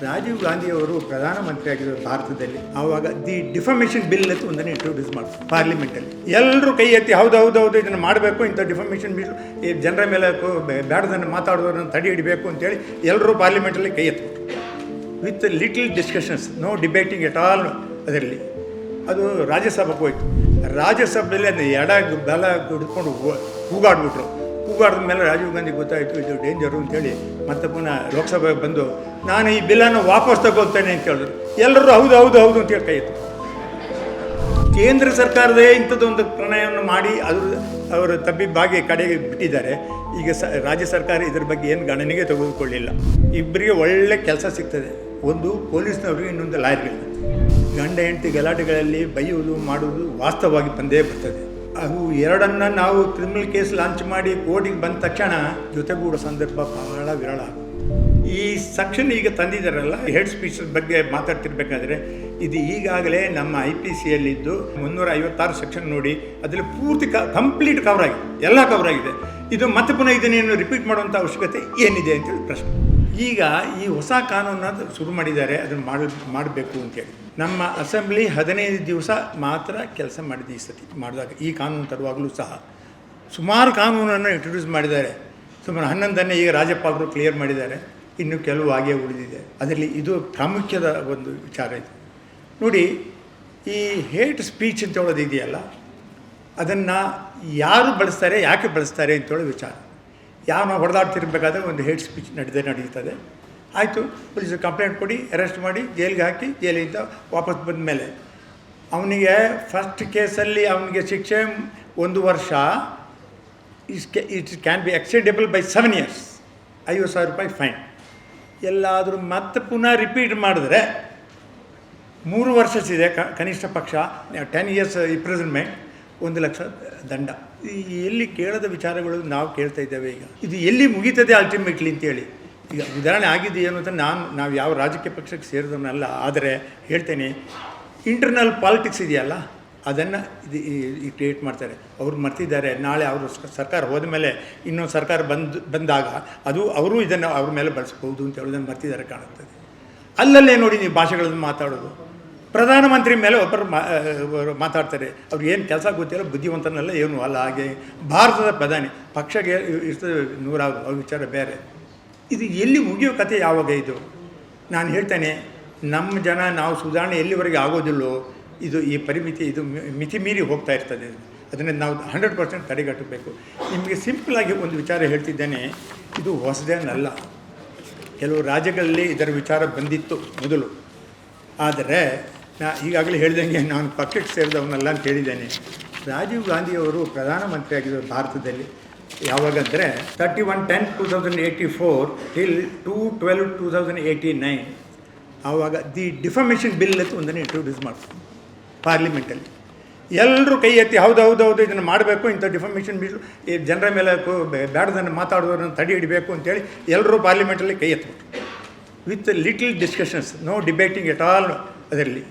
ರಾಜೀವ್ ಗಾಂಧಿ ಅವರು ಪ್ರಧಾನಮಂತ್ರಿಯಾಗಿದ್ದರು ಭಾರತದಲ್ಲಿ. ಆವಾಗ ದಿ ಡಿಫಮೇಷನ್ ಬಿಲ್ ಅಂತ ಒಂದನ್ನು ಇಂಟ್ರೊಡ್ಯೂಸ್ ಮಾಡ್ತಾರೆ ಪಾರ್ಲಿಮೆಂಟಲ್ಲಿ. ಎಲ್ಲರೂ ಕೈ ಎತ್ತಿ ಹೌದು ಇದನ್ನು ಮಾಡಬೇಕು, ಇಂಥ ಡಿಫಮೇಷನ್ ಬಿಲ್ ಈ ಜನರ ಮೇಲೆ ಬೇಡದನ್ನು ಮಾತಾಡೋದನ್ನು ತಡೆ ಹಿಡಬೇಕು ಅಂತೇಳಿ ಎಲ್ಲರೂ ಪಾರ್ಲಿಮೆಂಟಲ್ಲಿ ಕೈ ಎತ್ತು with little discussions, no debating at all. ಅದರಲ್ಲಿ ಅದು ರಾಜ್ಯಸಭೆಗೆ ಹೋಯ್ತು. ರಾಜ್ಯಸಭೆಯಲ್ಲಿ ಅದನ್ನ ಎಡ ಬಲ ಹಿಡ್ಕೊಂಡು ಕೂಗಾಡಿದ ಮೇಲೆ ರಾಜೀವ್ ಗಾಂಧಿ ಗೊತ್ತಾಯಿತು ಇದು ಡೇಂಜರು ಅಂತೇಳಿ ಮತ್ತೆ ಪುನಃ ಲೋಕಸಭೆಗೆ ಬಂದು ನಾನು ಈ ಬಿಲ್ಲನ್ನು ವಾಪಸ್ ತಗೋತೇನೆ ಅಂತ ಹೇಳಿದ್ರು. ಎಲ್ಲರೂ ಹೌದು ಅಂತೇಳಿ ಕೈ ಎತ್ತು. ಕೇಂದ್ರ ಸರ್ಕಾರದೇ ಇಂಥದ್ದೊಂದು ಪ್ರಣಯವನ್ನು ಮಾಡಿ ಅವರು ತಬ್ಬಿಬ್ಬಾಗಿ ಕಡೆಗೆ ಬಿಟ್ಟಿದ್ದಾರೆ. ಈಗ ರಾಜ್ಯ ಸರ್ಕಾರ ಇದರ ಬಗ್ಗೆ ಏನು ಗಣನೆಗೆ ತೆಗೆದುಕೊಳ್ಳಿಲ್ಲ. ಇಬ್ಬರಿಗೆ ಒಳ್ಳೆ ಕೆಲಸ ಸಿಗ್ತದೆ, ಒಂದು ಪೊಲೀಸ್ನವ್ರಿಗೆ, ಇನ್ನೊಂದು ಲಾಯರ್ಗಳಿಗೆ. ಗಂಡ ಹೆಂಡತಿ ಗಲಾಟೆಗಳಲ್ಲಿ ಬೈಯುವುದು ಮಾಡುವುದು ವಾಸ್ತವವಾಗಿ ಬಂದೇ ಬರ್ತದೆ. ಅದು ಎರಡನ್ನು ನಾವು ಕ್ರಿಮಿನಲ್ ಕೇಸ್ ಲಾಂಚ್ ಮಾಡಿ ಕೋರ್ಟಿಗೆ ಬಂದ ತಕ್ಷಣ ಜೊತೆಗೂಡೋ ಸಂದರ್ಭ ಬಹಳ ವಿರಳ. ಈ ಸೆಕ್ಷನ್ ಈಗ ತಂದಿದ್ದಾರಲ್ಲ, ಹೆಡ್ ಸ್ಪೀಚ್ ಬಗ್ಗೆ ಮಾತಾಡ್ತಿರ್ಬೇಕಾದ್ರೆ ಇದು ಈಗಾಗಲೇ ನಮ್ಮ IPCಯಲ್ಲಿದ್ದು 356 ಸೆಕ್ಷನ್ ನೋಡಿ ಅದರಲ್ಲಿ ಪೂರ್ತಿ ಕಂಪ್ಲೀಟ್ ಕವರ್ ಆಗಿದೆ, ಎಲ್ಲ ಕವರ್ ಆಗಿದೆ. ಇದು ಮತ್ತೆ ಪುನಃ ಇದನ್ನೇನು ರಿಪೀಟ್ ಮಾಡುವಂಥ ಅವಶ್ಯಕತೆ ಏನಿದೆ ಅಂತೇಳಿ ಪ್ರಶ್ನೆ. ಈಗ ಈ ಹೊಸ ಕಾನೂನನ್ನು ಶುರು ಮಾಡಿದ್ದಾರೆ, ಅದನ್ನು ಮಾಡಬೇಕು ಅಂತೇಳಿ. ನಮ್ಮ ಅಸೆಂಬ್ಲಿ 15 ದಿವಸ ಮಾತ್ರ ಕೆಲಸ ಮಾಡಿದೆ ಈ ಸತಿ. ಮಾಡಿದಾಗ ಈ ಕಾನೂನು ತರುವಾಗಲೂ ಸಹ ಸುಮಾರು ಕಾನೂನನ್ನು ಇಂಟ್ರೊಡ್ಯೂಸ್ ಮಾಡಿದ್ದಾರೆ. ಸುಮಾರು 11ನೇ ಈಗ ರಾಜ್ಯಪಾಲರು ಕ್ಲಿಯರ್ ಮಾಡಿದ್ದಾರೆ, ಇನ್ನು ಕೆಲವು ಹಾಗೆ ಉಳಿದಿದೆ. ಅದರಲ್ಲಿ ಇದು ಪ್ರಾಮುಖ್ಯದ ಒಂದು ವಿಚಾರ ಇದೆ ನೋಡಿ. ಈ ಹೇಟ್ ಸ್ಪೀಚ್ ಅಂತ ಹೇಳೋದು ಇದೆಯಲ್ಲ, ಅದನ್ನು ಯಾರು ಬಳಸ್ತಾರೆ, ಯಾಕೆ ಬಳಸ್ತಾರೆ ಅಂತೇಳೋ ವಿಚಾರ. ನಾವು ಹೊಡೆದಾಡ್ತಿರ್ಬೇಕಾದ್ರೆ ಒಂದು ಹೇಟ್ ಸ್ಪೀಚ್ ನಡೀತದೆ, ಆಯಿತು, ಪೊಲೀಸರು ಕಂಪ್ಲೇಂಟ್ ಕೊಡಿ, ಅರೆಸ್ಟ್ ಮಾಡಿ, ಜೈಲಿಗೆ ಹಾಕಿ, ಜೈಲಿಂದ ವಾಪಸ್ ಬಂದ ಮೇಲೆ ಅವನಿಗೆ ಫಸ್ಟ್ ಕೇಸಲ್ಲಿ ಅವನಿಗೆ ಶಿಕ್ಷೆ 1 ವರ್ಷ, it can be extendable by 7 years, 50,000 ರೂಪಾಯಿ ಫೈನ್. ಎಲ್ಲಾದರೂ ಮತ್ತೆ ಪುನಃ ರಿಪೀಟ್ ಮಾಡಿದ್ರೆ 3 ವರ್ಷದಿದೆ ಕನಿಷ್ಠ ಪಕ್ಷ, 10 years ಇಂಪ್ರಿಸನ್ಮೆಂಟ್, 1 ಲಕ್ಷ ದಂಡ. ಎಲ್ಲಿ ಕೇಳದ ವಿಚಾರಗಳು ನಾವು ಕೇಳ್ತಾ ಇದ್ದೇವೆ. ಈಗ ಇದು ಎಲ್ಲಿ ಮುಗೀತದೆ ಅಲ್ಟಿಮೇಟ್ಲಿ ಅಂತೇಳಿ. ಈಗ ಉದಾಹರಣೆ ಆಗಿದೆಯೇನು ಅಂತ ನಾವು ಯಾವ ರಾಜಕೀಯ ಪಕ್ಷಕ್ಕೆ ಸೇರಿದವನಲ್ಲ, ಆದರೆ ಹೇಳ್ತೇನೆ, ಇಂಟರ್ನಲ್ ಪಾಲಿಟಿಕ್ಸ್ ಇದೆಯಲ್ಲ, ಅದನ್ನು ಇದು ಕ್ರಿಯೇಟ್ ಮಾಡ್ತಾರೆ. ಅವ್ರು ಮರ್ತಿದ್ದಾರೆ. ನಾಳೆ ಅವರು ಸರ್ಕಾರ ಹೋದ ಮೇಲೆ ಇನ್ನೊಂದು ಸರ್ಕಾರ ಬಂದಾಗ ಅವರು ಇದನ್ನು ಅವ್ರ ಮೇಲೆ ಬಳಸ್ಬೋದು ಅಂತ ಹೇಳೋದನ್ನು ಮರ್ತಿದ್ದಾರೆ ಕಾಣುತ್ತದೆ. ಅಲ್ಲಲ್ಲೇ ನೋಡಿ ನೀವು ಭಾಷೆಗಳನ್ನು ಮಾತಾಡೋದು. ಪ್ರಧಾನಮಂತ್ರಿ ಮೇಲೆ ಒಬ್ಬರು ಮಾತಾಡ್ತಾರೆ, ಅವ್ರಿಗೆ ಏನು ಕೆಲಸ ಗೊತ್ತಿಲ್ಲ, ಬುದ್ಧಿವಂತನಲ್ಲ, ಏನು ಅಲ್ಲ. ಹಾಗೆ ಭಾರತದ ಪ್ರಧಾನಿ ಪಕ್ಷಗೆ ಇರ್ತದೆ 100, ಅವ್ರ ವಿಚಾರ ಬೇರೆ. ಇದು ಎಲ್ಲಿ ಮುಗಿಯೋ ಕಥೆ ಯಾವಾಗ ಇದು? ನಾನು ಹೇಳ್ತೇನೆ, ನಮ್ಮ ಜನ ನಾವು ಸುಧಾರಣೆ ಎಲ್ಲಿವರೆಗೆ ಆಗೋದಿಲ್ಲೋ ಇದು ಈ ಪರಿಮಿತಿ, ಇದು ಮಿತಿ ಮೀರಿ ಹೋಗ್ತಾ ಇರ್ತದೆ. ಅದನ್ನು ನಾವು 100% ತಡೆಗಟ್ಟಬೇಕು. ನಿಮಗೆ ಸಿಂಪಲಾಗಿ ಒಂದು ವಿಚಾರ ಹೇಳ್ತಿದ್ದೇನೆ, ಇದು ಹೊಸದೇನಲ್ಲ. ಕೆಲವು ರಾಜ್ಯಗಳಲ್ಲಿ ಇದರ ವಿಚಾರ ಬಂದಿತ್ತು ಮೊದಲು. ಆದರೆ ಈಗಾಗಲೇ ಹೇಳ್ದಂಗೆ ನಾನು ಪಕ್ಷಕ್ಕೆ ಸೇರಿದವನಲ್ಲ ಅಂತ ಹೇಳಿದ್ದೇನೆ. ರಾಜೀವ್ ಗಾಂಧಿಯವರು ಪ್ರಧಾನಮಂತ್ರಿಯಾಗಿದ್ದರು ಭಾರತದಲ್ಲಿ. ಯಾವಾಗಂದರೆ 31/10/2084 ಟಿಲ್ 2/12/2089. ಆವಾಗ ದಿ ಡಿಫಮೇಷನ್ ಬಿಲ್ ಅಂತ ಒಂದನ್ನು ಇಂಟ್ರೊಡ್ಯೂಸ್ ಮಾಡ್ತಾರೆ ಪಾರ್ಲಿಮೆಂಟಲ್ಲಿ. ಎಲ್ಲರೂ ಕೈ ಎತ್ತಿ ಹೌದು ಇದನ್ನು ಮಾಡಬೇಕು, ಇಂಥ ಡಿಫಮೇಷನ್ ಬಿಲ್ ಈ ಜನರ ಮೇಲೆ ಬೇಡದನ್ನು ಮಾತಾಡೋದನ್ನು ತಡೆ ಹಿಡಬೇಕು ಅಂತೇಳಿ ಎಲ್ಲರೂ ಪಾರ್ಲಿಮೆಂಟಲ್ಲಿ ಕೈ ಎತ್ತು with little discussions, no debating at all. ಅದರಲ್ಲಿ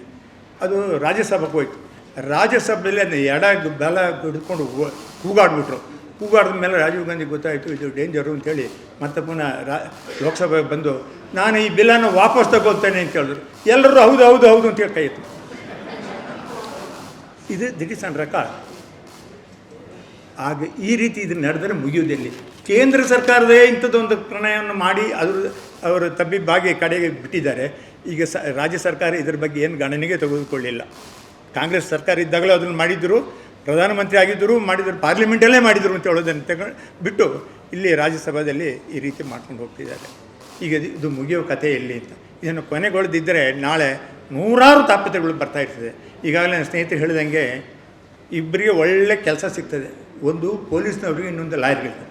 ಅದು ರಾಜ್ಯಸಭೆಗೆ ಹೋಯ್ತು. ರಾಜ್ಯಸಭೆಯಲ್ಲಿ ಅದನ್ನ ಎಡ ಬಲ ಹಿಡ್ಕೊಂಡು ಕೂಗಾಡಿದ ಮೇಲೆ ರಾಜೀವ್ ಗಾಂಧಿ ಗೊತ್ತಾಯಿತು ಇದು ಡೇಂಜರು ಅಂತೇಳಿ ಮತ್ತೆ ಪುನಃ ಲೋಕಸಭೆಗೆ ಬಂದು ನಾನು ಈ ಬಿಲ್ಲನ್ನು ವಾಪಸ್ ತಗೋತೇನೆ ಅಂತ ಹೇಳಿದ್ರು. ಎಲ್ಲರೂ ಹೌದು ಅಂತೇಳಿ ಕೈ ಎತ್ತು. ಇದು ದಿಟ್ ಈಸ್ ಆನ್ ರೆಕಾರ್ಡ್. ಆಗ ಈ ರೀತಿ ಇದು ನಡೆದರೆ ಮುಗಿಯುವುದಿಲ್ಲ. ಕೇಂದ್ರ ಸರ್ಕಾರದೇ ಇಂಥದ್ದೊಂದು ಪ್ರಣಯವನ್ನು ಮಾಡಿ ಅವರು ತಬ್ಬಿಬ್ಬಾಗಿ ಕಡೆಗೆ ಬಿಟ್ಟಿದ್ದಾರೆ. ಈಗ ರಾಜ್ಯ ಸರ್ಕಾರ ಇದರ ಬಗ್ಗೆ ಏನು ಗಣನೆಗೆ ತೆಗೆದುಕೊಳ್ಳಿಲ್ಲ. ಕಾಂಗ್ರೆಸ್ ಸರ್ಕಾರ ಇದ್ದಾಗಲೂ ಅದನ್ನು ಮಾಡಿದ್ದರು, ಪ್ರಧಾನಮಂತ್ರಿ ಆಗಿದ್ದರು, ಪಾರ್ಲಿಮೆಂಟಲ್ಲೇ ಮಾಡಿದರು ಅಂತ ಹೇಳೋದನ್ನು ಬಿಟ್ಟು ಇಲ್ಲಿ ರಾಜ್ಯಸಭೆಯಲ್ಲಿ ಈ ರೀತಿ ಮಾಡ್ಕೊಂಡು ಹೋಗ್ತಿದ್ದಾರೆ. ಈಗ ಇದು ಮುಗಿಯೋ ಕಥೆ ಎಲ್ಲಿ ಅಂತ. ಇದನ್ನು ಕೊನೆಗೊಳ್ದಿದ್ದರೆ ನಾಳೆ ನೂರಾರು ತಾಪತ್ರೆಗಳು ಬರ್ತಾಯಿರ್ತದೆ. ಈಗಾಗಲೇ ನನ್ನ ಸ್ನೇಹಿತರು ಹೇಳಿದಂಗೆ ಇಬ್ಬರಿಗೆ ಒಳ್ಳೆ ಕೆಲಸ ಸಿಗ್ತದೆ, ಒಂದು ಪೊಲೀಸ್ನವ್ರಿಗೆ, ಇನ್ನೊಂದು ಲಾಯರ್ಗಳಿಗೆ.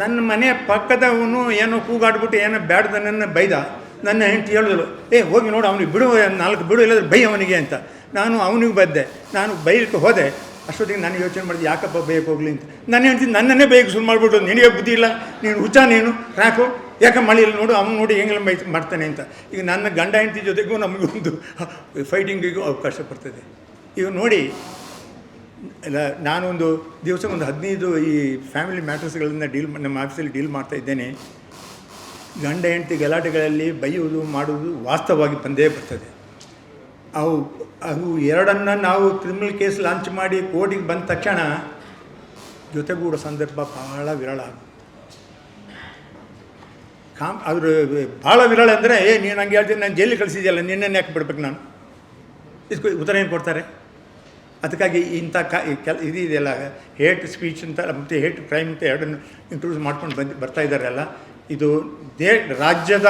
ನನ್ನ ಮನೆಯ ಪಕ್ಕದವನು ಏನೋ ಕೂಗಾಡ್ಬಿಟ್ಟು ಏನೋ ಬ್ಯಾಡ್ದನನ್ನು ಬೈದ. ನನ್ನ ಹೆಂಡತಿ ಹೇಳಿದ್ರು, ಹೋಗಿ ನೋಡು ಅವನಿಗೆ ಬಿಡು, 4 ಬಿಡು, ಇಲ್ಲದ್ರೆ ಬೈ ಅವನಿಗೆ ಅಂತ. ನಾನು ಅವನಿಗೆ ಬದ್ದೆ. ನಾನು ಬೈಲಿಕ್ಕೆ ಹೋದೆ. ಅಷ್ಟೊತ್ತಿಗೆ ನಾನು ಯೋಚನೆ ಮಾಡಿದೆ, ಯಾಕಪ್ಪ ಬೈಯಕ್ಕೆ ಹೋಗಲಿ ಅಂತ. ನನ್ನ ಹೆಂಡತಿ ನನ್ನನ್ನೇ ಬೈಗೆ ಶುರು ಮಾಡಿಬಿಟ್ಟು, ನಿನಗೆ ಬುದ್ಧಿ ಇಲ್ಲ, ನೀನು ಹುಚ್ಚ, ನೀನು ರಾಕು, ಯಾಕೆ ಮಳೆಯಲ್ಲಿ ನೋಡು, ಅವನು ನೋಡಿ ಹೆಂಗೆಲ್ಲ ಮಾಡ್ತಾನೆ ಅಂತ. ಈಗ ನನ್ನ ಗಂಡ ಹೆಂಡತಿ ಜೊತೆಗೂ ನಮಗೊಂದು ಫೈಟಿಂಗಿಗೂ ಅವಕಾಶ ಬರ್ತದೆ. ಈಗ ನೋಡಿ, ನಾನೊಂದು ದಿವಸ 15 ಈ ಫ್ಯಾಮಿಲಿ ಮ್ಯಾಟರ್ಸ್ಗಳನ್ನು ನಮ್ಮ ಆಫೀಸಲ್ಲಿ ಡೀಲ್ ಮಾಡ್ತಾ ಇದ್ದೇನೆ. ಗಂಡ ಹೆಂಡತಿ ಗಲಾಟೆಗಳಲ್ಲಿ ಬೈಯುವುದು ಮಾಡುವುದು ವಾಸ್ತವವಾಗಿ ಬಂದೇ ಬರ್ತದೆ. ಅವು ಎರಡನ್ನು ನಾವು ಕ್ರಿಮಿನಲ್ ಕೇಸ್ ಲಾಂಚ್ ಮಾಡಿ ಕೋರ್ಟಿಗೆ ಬಂದ ತಕ್ಷಣ ಜೊತೆಗೂಡೋ ಸಂದರ್ಭ ಭಾಳ ವಿರಳ. ಅದ್ರ ಭಾಳ ವಿರಳ ಅಂದರೆ ನೀನು ಹಂಗೆ ಹೇಳ್ತೀನಿ, ನಾನು ಜೈಲಿಗೆ ಕಳಿಸಿದ್ಯಲ್ಲ, ನಿನ್ನೆ ಯಾಕೆ ಬಿಡ್ಬೇಕು ನಾನು, ಇದಕ್ಕೆ ಉತ್ತರ ಏನು ಕೊಡ್ತಾರೆ? ಅದಕ್ಕಾಗಿ ಇಂಥ ಇದೆಯಲ್ಲ, ಹೇಟ್ ಸ್ಪೀಚ್ ಅಂತ ಮತ್ತು ಹೇಟ್ ಕ್ರೈಮ್ ಅಂತ ಎರಡನ್ನು ಇಂಟ್ರೊಡ್ಯೂಸ್ ಮಾಡ್ಕೊಂಡು ಬರ್ತಾ ಇದ್ದಾರಲ್ಲ, ಇದು ರಾಜ್ಯದ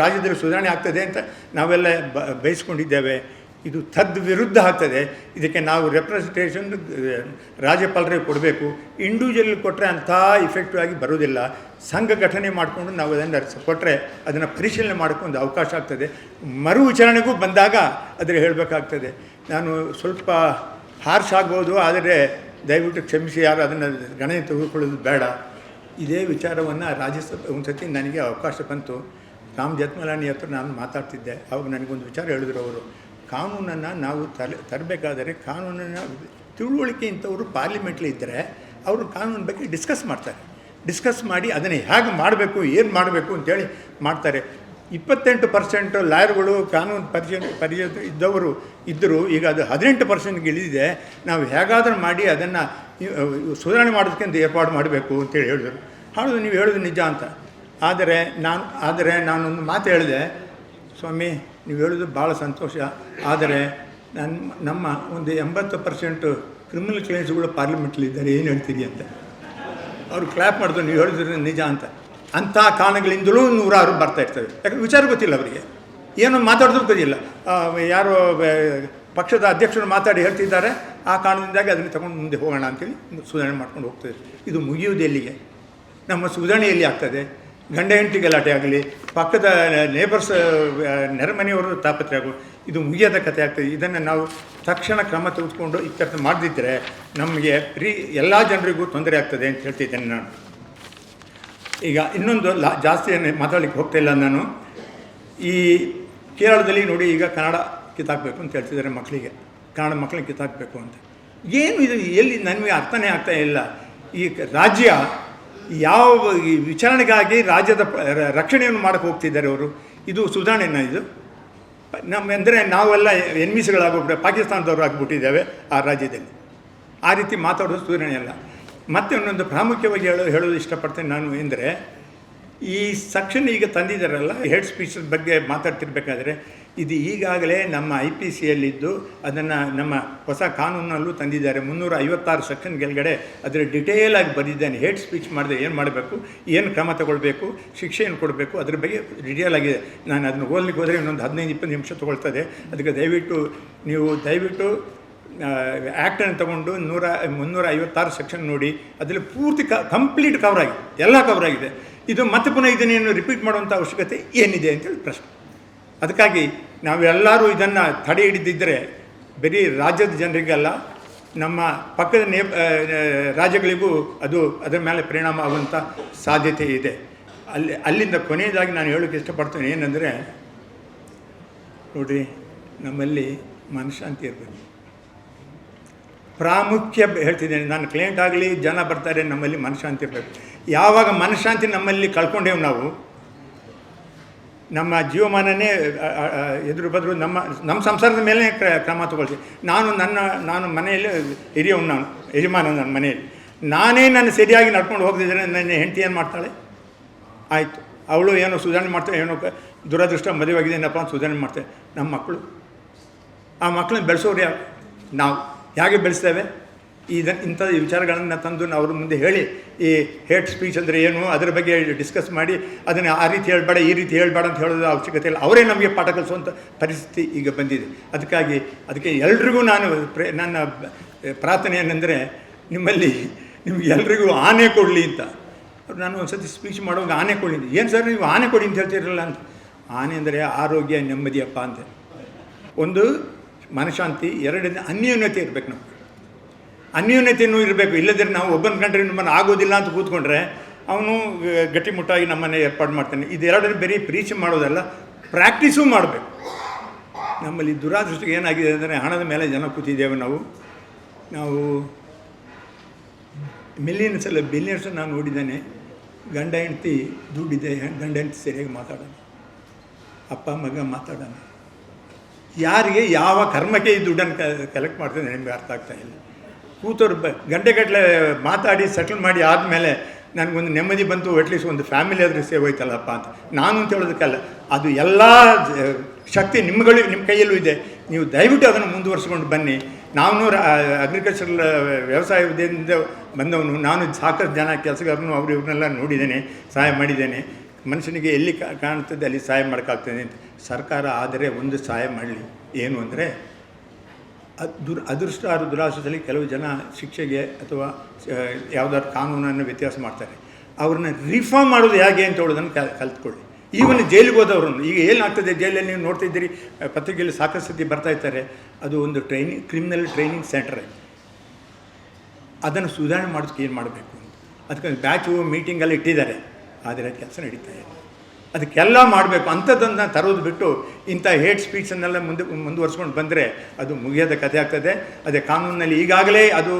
ರಾಜ್ಯದಲ್ಲಿ ಸುಧಾರಣೆ ಆಗ್ತದೆ ಅಂತ ನಾವೆಲ್ಲ ಬಯಸ್ಕೊಂಡಿದ್ದೇವೆ. ಇದು ವಿರುದ್ಧ ಆಗ್ತದೆ. ಇದಕ್ಕೆ ನಾವು ರೆಪ್ರೆಸೆಂಟೇಷನ್ ರಾಜ್ಯಪಾಲರಿಗೆ ಕೊಡಬೇಕು. ಇಂಡಿವಿಜುವಲ್ ಕೊಟ್ಟರೆ ಅಂಥ ಇಫೆಕ್ಟಿವ್ ಆಗಿ ಬರೋದಿಲ್ಲ. ಸಂಘಟನೆ ಮಾಡಿಕೊಂಡು ನಾವು ಅದನ್ನು ಕೊಟ್ಟರೆ ಅದನ್ನು ಪರಿಶೀಲನೆ ಮಾಡೋಕ್ಕೊಂದು ಅವಕಾಶ ಆಗ್ತದೆ. ಮರು ವಿಚಾರಣೆಗೂ ಬಂದಾಗ ಅದರ ಹೇಳಬೇಕಾಗ್ತದೆ. ನಾನು ಸ್ವಲ್ಪ ಹಾರ್ಷ್ ಆಗ್ಬೋದು, ಆದರೆ ದಯವಿಟ್ಟು ಕ್ಷಮಿಸಿ, ಯಾರು ಅದನ್ನು ಗಣನೆ ತೆಗೆದುಕೊಳ್ಳೋದು ಬೇಡ. ಇದೇ ವಿಚಾರವನ್ನು ರಾಜ್ಯಸಭೆ ಒಂದು ಸತಿ ನನಗೆ ಅವಕಾಶ ಬಂತು. ರಾಮ್ ಜೇಠ್ಮಲಾನಿ ಹತ್ರ ನಾನು ಮಾತಾಡ್ತಿದ್ದೆ. ಅವಾಗ ನನಗೊಂದು ವಿಚಾರ ಹೇಳಿದ್ರು ಅವರು, ಕಾನೂನನ್ನು ನಾವು ತರಬೇಕಾದರೆ ಕಾನೂನನ್ನು ತಿಳುವಳಿಕೆ ಇಂಥವರು ಪಾರ್ಲಿಮೆಂಟ್ಲಿ ಇದ್ದರೆ ಅವರು ಕಾನೂನು ಬಗ್ಗೆ ಡಿಸ್ಕಸ್ ಮಾಡಿ ಅದನ್ನು ಹೇಗೆ ಮಾಡಬೇಕು, ಏನು ಮಾಡಬೇಕು ಅಂತೇಳಿ ಮಾಡ್ತಾರೆ. 28% ಲಾಯರ್ಗಳು ಕಾನೂನು ಪರಿಚಯ ಇದ್ದರು. ಈಗ ಅದು 18%ಗೆ ಇಳಿದಿದೆ. ನಾವು ಹೇಗಾದರೂ ಮಾಡಿ ಅದನ್ನು ಸುಧಾರಣೆ ಮಾಡೋದಕ್ಕೆ ಏರ್ಪಾಡು ಮಾಡಬೇಕು ಅಂತೇಳಿ ಹೇಳಿದರು. ನೀವು ಹೇಳೋದು ನಿಜ ಅಂತ. ಆದರೆ ನಾನೊಂದು ಮಾತು ಹೇಳಿದೆ, ಸ್ವಾಮಿ ನೀವು ಹೇಳೋದು ಭಾಳ ಸಂತೋಷ, ಆದರೆ ನಮ್ಮ ಒಂದು 80% ಕ್ರಿಮಿನಲ್ ಕೇಸ್ಗಳು ಪಾರ್ಲಿಮೆಂಟ್ಲಿದ್ದಾರೆ, ಏನು ಹೇಳ್ತೀರಿ ಅಂತ. ಅವರು ಕ್ಲ್ಯಾಪ್ ಮಾಡಿದ್ರು, ನೀವು ಹೇಳಿದ್ರೆ ನಿಜ ಅಂತ. ಅಂಥ ಕಾರಣಗಳಿಂದಲೂ 100 ಬರ್ತಾಯಿರ್ತವೆ. ಯಾಕಂದ್ರೆ ವಿಚಾರ ಗೊತ್ತಿಲ್ಲ ಅವರಿಗೆ, ಏನೋ ಮಾತಾಡೋದು ಗೊತ್ತಿಲ್ಲ. ಯಾರೋ ಪಕ್ಷದ ಅಧ್ಯಕ್ಷರು ಮಾತಾಡಿ ಹೇಳ್ತಿದ್ದಾರೆ, ಆ ಕಾರಣದಿಂದಾಗಿ ಅದನ್ನು ತಗೊಂಡು ಮುಂದೆ ಹೋಗೋಣ ಅಂತೇಳಿ ಸುಧಾರಣೆ ಮಾಡ್ಕೊಂಡು ಹೋಗ್ತದೆ. ಇದು ಮುಗಿಯುವುದು ಎಲ್ಲಿಗೆ? ನಮ್ಮ ಸುಧಾರಣೆಯಲ್ಲಿ ಆಗ್ತದೆ. ಗಂಡ ಹೆಂಡತಿ ಗಲಾಟೆ ಆಗಲಿ, ಪಕ್ಕದ ನೇಬರ್ಸ್ ನೆರೆಮನೆಯವರು ತಾಪತ್ರೆ ಆಗು, ಇದು ಮುಗಿಯೋದ ಕಥೆ ಆಗ್ತದೆ. ಇದನ್ನು ನಾವು ತಕ್ಷಣ ಕ್ರಮ ತೆಗೆದುಕೊಂಡು ಇತ್ಯರ್ಥ ಮಾಡದಿದ್ದರೆ ನಮಗೆ ಎಲ್ಲ ಜನರಿಗೂ ತೊಂದರೆ ಆಗ್ತದೆ ಅಂತ ಹೇಳ್ತಿದ್ದೇನೆ ನಾನು. ಈಗ ಇನ್ನೊಂದು ಜಾಸ್ತಿ ಮಾತಾಡಲಿಕ್ಕೆ ಹೋಗ್ತಾಯಿಲ್ಲ ನಾನು. ಈ ಕೇರಳದಲ್ಲಿ ನೋಡಿ, ಈಗ ಕನ್ನಡ ಕಿತ್ತಾಕಬೇಕು ಅಂತ ಹೇಳ್ತಿದ್ದಾರೆ ಮಕ್ಕಳಿಗೆ, ಕನ್ನಡ ಮಕ್ಕಳಿಗೆ ಕಿತ್ತಾಕಬೇಕು ಅಂತ. ಏನು ಇದು ಎಲ್ಲಿ ನನಗೆ ಅರ್ಥನೇ ಆಗ್ತಾ ಇಲ್ಲ. ಈ ರಾಜ್ಯ ಯಾವ ವಿಚಾರಣೆಗಾಗಿ ರಾಜ್ಯದ ರಕ್ಷಣೆಯನ್ನು ಮಾಡೋಕ್ಕೆ ಹೋಗ್ತಿದ್ದಾರೆ ಅವರು. ಇದು ಸುಧಾರಣೆನ? ಇದು ಅಂದರೆ ನಾವೆಲ್ಲ ಎನ್ಮಿಸ್ಗಳಾಗೋಗ್ಬಿಟ್ಟೆ, ಪಾಕಿಸ್ತಾನದವರು ಆಗಿಬಿಟ್ಟಿದ್ದೇವೆ ಆ ರಾಜ್ಯದಲ್ಲಿ. ಆ ರೀತಿ ಮಾತಾಡೋದು ಸುಧಾರಣೆ ಅಲ್ಲ. ಮತ್ತು ಇನ್ನೊಂದು ಪ್ರಾಮುಖ್ಯವಾಗಿ ಹೇಳೋದು ಇಷ್ಟಪಡ್ತೇನೆ ನಾನು ಎಂದರೆ, ಈ ಸೆಕ್ಷನ್ ಈಗ ತಂದಿದ್ದಾರಲ್ಲ, ಹೇಟ್ ಸ್ಪೀಚ್ ಬಗ್ಗೆ ಮಾತಾಡ್ತಿರ್ಬೇಕಾದ್ರೆ, ಇದು ಈಗಾಗಲೇ ನಮ್ಮ IPCಯಲ್ಲಿದ್ದು ಅದನ್ನು ನಮ್ಮ ಹೊಸ ಕಾನೂನಲ್ಲೂ ತಂದಿದ್ದಾರೆ. 356 ಸೆಕ್ಷನ್ ಕೆಳಗಡೆ ಅದರ ಡಿಟೇಲಾಗಿ ಬರೆದಿದ್ದೇನೆ. ಹೇಟ್ ಸ್ಪೀಚ್ ಮಾಡಿದೆ ಏನು ಮಾಡಬೇಕು, ಏನು ಕ್ರಮ ತಗೊಳ್ಬೇಕು, ಶಿಕ್ಷೆಯನ್ನು ಕೊಡಬೇಕು, ಅದ್ರ ಬಗ್ಗೆ ಡಿಟೇಲ್ ಆಗಿದೆ. ನಾನು ಅದನ್ನು ಓದಲಿಕ್ಕೆ ಹೋದರೆ ಇನ್ನೊಂದು 15-20 ನಿಮಿಷ ತೊಗೊಳ್ತದೆ. ಅದಕ್ಕೆ ದಯವಿಟ್ಟು ಆ್ಯಕ್ಟನ್ನು ತಗೊಂಡು 356 ಸೆಕ್ಷನ್ ನೋಡಿ, ಅದರಲ್ಲಿ ಪೂರ್ತಿ ಕಂಪ್ಲೀಟ್ ಎಲ್ಲ ಕವರ್ ಆಗಿದೆ. ಇದು ಮತ್ತೆ ಪುನಃ ಇದನ್ನೇನು ರಿಪೀಟ್ ಮಾಡುವಂಥ ಅವಶ್ಯಕತೆ ಏನಿದೆ ಅಂತೇಳಿ ಪ್ರಶ್ನೆ. ಅದಕ್ಕಾಗಿ ನಾವೆಲ್ಲರೂ ಇದನ್ನು ತಡೆ ಹಿಡಿದಿದ್ದರೆ ಬರೀ ರಾಜ್ಯದ ಜನರಿಗಲ್ಲ, ನಮ್ಮ ಪಕ್ಕದ ರಾಜ್ಯಗಳಿಗೂ ಅದರ ಮೇಲೆ ಪರಿಣಾಮ ಆಗುವಂಥ ಸಾಧ್ಯತೆ ಇದೆ. ಅಲ್ಲಿಂದ ಕೊನೆಯದಾಗಿ ನಾನು ಹೇಳೋಕ್ಕೆ ಇಷ್ಟಪಡ್ತೇನೆ ಏನಂದರೆ, ನೋಡಿರಿ, ನಮ್ಮಲ್ಲಿ ಮನಃಶಾಂತಿ ಇರಬೇಕು. ಪ್ರಾಮುಖ್ಯ ಹೇಳ್ತಿದ್ದೇನೆ, ನಾನು ಕ್ಲೈಂಟ್ ಆಗಲಿ, ಜನ ಬರ್ತಾರೆ, ನಮ್ಮಲ್ಲಿ ಮನಃಶಾಂತಿ ಇರಬೇಕು. ಯಾವಾಗ ಮನಃಶಾಂತಿ ನಮ್ಮಲ್ಲಿ ಕಳ್ಕೊಂಡೇವು ನಾವು, ನಮ್ಮ ಜೀವಮಾನನೇ ಎದುರು ಬದ್ರು ನಮ್ಮ ಸಂಸಾರದ ಮೇಲೆ ಕ್ರಮ ತಗೊಳ್ತೀವಿ. ನಾನು ಮನೆಯಲ್ಲಿ ನಾನು ಯಜಮಾನ, ನನ್ನ ಮನೆಯಲ್ಲಿ ನನ್ನ ಸರಿಯಾಗಿ ನಡ್ಕೊಂಡು ಹೋಗದಿದ್ದರೆ ನನ್ನ ಹೆಂಡತಿ ಏನು ಮಾಡ್ತಾಳೆ? ಆಯಿತು, ಅವಳು ಏನೋ ಸುಧಾರಣೆ ಮಾಡ್ತಾಳೆ, ಏನೋ ದುರದೃಷ್ಟ ಮದುವೆಯಾಗಿದೆ ಏನಪ್ಪ ಅಂತ ಸುಧಾರಣೆ ಮಾಡ್ತಾಳೆ. ನಮ್ಮ ಮಕ್ಕಳು, ಆ ಮಕ್ಕಳನ್ನ ಬೆಳೆಸೋರು ಯಾರು? ನಾವು ಹೇಗೆ ಬೆಳೆಸ್ತೇವೆ? ಇಂಥ ವಿಚಾರಗಳನ್ನು ತಂದು ನಾವು ಅವ್ರ ಮುಂದೆ ಹೇಳಿ, ಈ ಹೇಟ್ ಸ್ಪೀಚ್ ಅಂದರೆ ಏನು, ಅದರ ಬಗ್ಗೆ ಡಿಸ್ಕಸ್ ಮಾಡಿ, ಅದನ್ನು ಆ ರೀತಿ ಹೇಳಬೇಡ, ಈ ರೀತಿ ಹೇಳಬೇಡ ಅಂತ ಹೇಳೋದು ಅವಶ್ಯಕತೆ ಇಲ್ಲ. ಅವರೇ ನಮಗೆ ಪಾಠ ಕಲಿಸುವಂಥ ಪರಿಸ್ಥಿತಿ ಈಗ ಬಂದಿದೆ. ಅದಕ್ಕೆ ಎಲ್ರಿಗೂ ನನ್ನ ಪ್ರಾರ್ಥನೆ ಏನೆಂದರೆ, ನಿಮಗೆ ಎಲ್ರಿಗೂ ಆನೆ ಕೊಡಲಿ ಅಂತ. ನಾನು ಒಂದು ಸತಿ ಸ್ಪೀಚ್ ಮಾಡುವಾಗ ಆನೆ ಕೊಡಿ, ಏನು ಸರ್ ನೀವು ಆನೆ ಕೊಡಿ ಅಂತ ಹೇಳ್ತಿರಲ್ಲ ಅಂತ. ಆನೆ ಅಂದರೆ ಆರೋಗ್ಯ, ನೆಮ್ಮದಿಯಪ್ಪ ಅಂತ. ಒಂದು ಮನಃಶಾಂತಿ, ಎರಡನೇ ಅನ್ಯೋನ್ಯತೆ ಇರಬೇಕು. ನಾವು ಅನ್ಯೋನ್ಯತೆಯೂ ಇರಬೇಕು. ಇಲ್ಲದ್ರೆ ನಾವು ಒಬ್ಬನ ಕಂಡ್ರೆ ನಮ್ಮನ್ನು ಆಗೋದಿಲ್ಲ ಅಂತ ಕೂತ್ಕೊಂಡ್ರೆ ಅವನು ಗಟ್ಟಿಮುಟ್ಟಾಗಿ ನಮ್ಮನ್ನು ಏರ್ಪಾಡು ಮಾಡ್ತಾನೆ. ಇದೆರಡನೇ ಬರೀ ಪ್ರೀಚ್ ಮಾಡೋದಲ್ಲ, ಪ್ರಾಕ್ಟೀಸು ಮಾಡಬೇಕು. ನಮ್ಮಲ್ಲಿ ದುರಾದೃಷ್ಟಿಗೆ ಏನಾಗಿದೆ ಅಂದರೆ, ಹಣದ ಮೇಲೆ ಜನ ಕೂತಿದ್ದೇವೆ. ನಾವು ಮಿಲಿಯನ್ಸ್ ಅಲ್ಲ ಬಿಲಿಯನ್ಸ್ ನಾನು ನೋಡಿದ್ದೇನೆ. ಗಂಡ ಹೆಂಡ್ತಿ ದುಡ್ಡಿದೆ, ಗಂಡ ಹೆಂಡ್ತಿ ಸರಿಯಾಗಿ ಮಾತಾಡೋಣ, ಅಪ್ಪ ಮಗ ಮಾತಾಡೋಣ. ಯಾರಿಗೆ ಯಾವ ಕರ್ಮಕ್ಕೆ ಈ ದುಡ್ಡನ್ನು ಕಲೆಕ್ಟ್ ಮಾಡ್ತಾರೆ ನಿಮಗೆ ಅರ್ಥ ಆಗ್ತಾಯಿಲ್ಲ. ಕೂತವ್ರು ಗಂಟೆಗಟ್ಟಲೆ ಮಾತಾಡಿ ಸೆಟ್ಲ್ ಮಾಡಿ ಆದಮೇಲೆ ನನಗೊಂದು ನೆಮ್ಮದಿ ಬಂತು, ಅಟ್ಲೀಸ್ಟ್ ಒಂದು ಫ್ಯಾಮಿಲಿ ಆದರೂ ಸೇವ್ ಹೋಯ್ತಲ್ಲಪ್ಪ ಅಂತ. ನಾನು ಅಂತ ಹೇಳೋದಕ್ಕಲ್ಲ, ಅದು ಎಲ್ಲ ಶಕ್ತಿ ನಿಮ್ಮ ಕೈಯಲ್ಲೂ ಇದೆ. ನೀವು ದಯವಿಟ್ಟು ಅದನ್ನು ಮುಂದುವರ್ಸ್ಕೊಂಡು ಬನ್ನಿ. ನಾನು ಅಗ್ರಿಕಲ್ಚರಲ್ ವ್ಯವಸಾಯ ವಿದ್ಯೆಯಿಂದ ಬಂದವನು. ನಾನು ಸಾಕಷ್ಟು ಜನ ಕೆಲಸಗಾರನು ಅವ್ರು ಇವ್ರನ್ನೆಲ್ಲ ನೋಡಿದ್ದೇನೆ, ಸಹಾಯ ಮಾಡಿದ್ದೇನೆ. ಮನುಷ್ಯನಿಗೆ ಎಲ್ಲಿ ಕಾಣ್ತದೆ ಅಲ್ಲಿ ಸಹಾಯ ಮಾಡೋಕ್ಕಾಗ್ತದೆ ಅಂತ. ಸರ್ಕಾರ ಆದರೆ ಒಂದು ಸಹಾಯ ಮಾಡಲಿ, ಏನು ಅಂದರೆ ಅದೃಷ್ಟ ದುರಾಶದಲ್ಲಿ ಕೆಲವು ಜನ ಶಿಕ್ಷೆಗೆ ಅಥವಾ ಯಾವುದಾದ್ರು ಕಾನೂನನ್ನು ವ್ಯತ್ಯಾಸ ಮಾಡ್ತಾರೆ. ಅವ್ರನ್ನ ರಿಫಾರ್ಮ್ ಮಾಡೋದು ಹೇಗೆ ಅಂತ ಹೇಳೋದನ್ನು ಕಲ್ತ್ಕೊಳ್ಳಿ. ಈವನ್ ಜೈಲಿಗೆ ಹೋದವ್ರನ್ನು ಈಗ ಏನಾಗ್ತದೆ ಜೈಲಲ್ಲಿ ನೀವು ನೋಡ್ತಿದ್ದೀರಿ, ಪತ್ರಿಕೆಯಲ್ಲಿ ಸಾಕಷ್ಟು ಸತಿ ಬರ್ತಾಯಿರ್ತಾರೆ. ಅದು ಒಂದು ಕ್ರಿಮಿನಲ್ ಟ್ರೈನಿಂಗ್ ಸೆಂಟರ್. ಅದನ್ನು ಸುಧಾರಣೆ ಮಾಡೋದಕ್ಕೆ ಏನು ಮಾಡಬೇಕು ಅಂತ ಅದಕ್ಕೆ ಬ್ಯಾಚು ಮೀಟಿಂಗೆಲ್ಲ ಇಟ್ಟಿದ್ದಾರೆ, ಆದರೆ ಕೆಲಸ ನಡೀತಾ ಇಲ್ಲ. ಅದಕ್ಕೆಲ್ಲ ಮಾಡಬೇಕು. ಅಂಥದ್ದನ್ನು ತರೋದು ಬಿಟ್ಟು ಇಂಥ ಹೇಟ್ ಸ್ಪೀಚನ್ನೆಲ್ಲ ಮುಂದುವರ್ಸ್ಕೊಂಡು ಬಂದರೆ ಅದು ಮುಗಿಯೋದ ಕಥೆ ಆಗ್ತದೆ. ಅದೇ ಕಾನೂನಿನಲ್ಲಿ ಈಗಾಗಲೇ ಅದು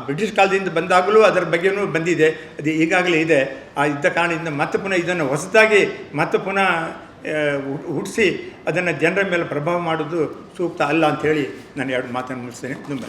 ಬ್ರಿಟಿಷ್ ಕಾಲದಿಂದ ಬಂದಾಗಲೂ ಅದರ ಬಗ್ಗೆಯೂ ಬಂದಿದೆ, ಅದು ಈಗಾಗಲೇ ಇದೆ. ಆ ಇದ್ದ ಕಾರಣದಿಂದ ಮತ್ತೆ ಪುನಃ ಇದನ್ನು ಹೊಸದಾಗಿ ಮತ್ತೆ ಪುನಃ ಹುಟ್ಟಿಸಿ ಅದನ್ನು ಜನರ ಮೇಲೆ ಪ್ರಭಾವ ಮಾಡೋದು ಸೂಕ್ತ ಅಲ್ಲ ಅಂಥೇಳಿ ನಾನು ಎರಡು ಮಾತನ್ನು ಮುಗಿಸ್ತೇನೆ. ತುಂಬ